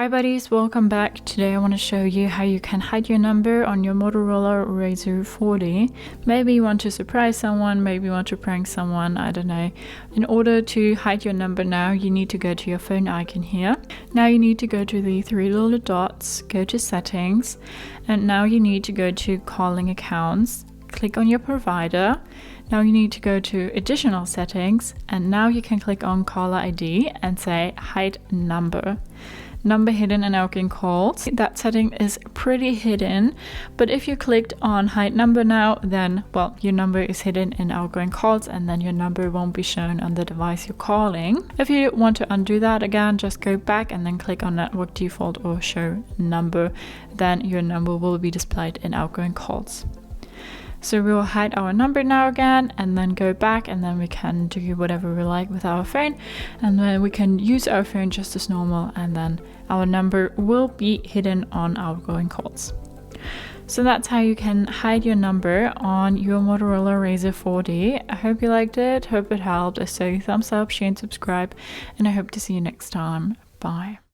Hi buddies, welcome back. Today I want to show you how you can hide your number on your Motorola Razr 40. Maybe you want to surprise someone, maybe you want to prank someone, I don't know. In order to hide your number now, you need to go to your phone icon here. Now you need to go to the three little dots, go to settings, and now you need to go to calling accounts. Click on your provider. Now you need to go to additional settings, and now you can click on caller ID and say hide number. Number hidden in outgoing calls. That setting is pretty hidden, but if you clicked on hide number now, then well, your number is hidden in outgoing calls and then your number won't be shown on the device you're calling. If you want to undo that again, just go back and then click on network default or show number. Then your number will be displayed in outgoing calls. So we will hide our number now again and then go back, and then we can do whatever we like with our phone, and then we can use our phone just as normal, and then our number will be hidden on outgoing calls. So that's how you can hide your number on your Motorola Razr 40. I hope you liked it, hope it helped. If so, thumbs up, share and subscribe, and I hope to see you next time. Bye.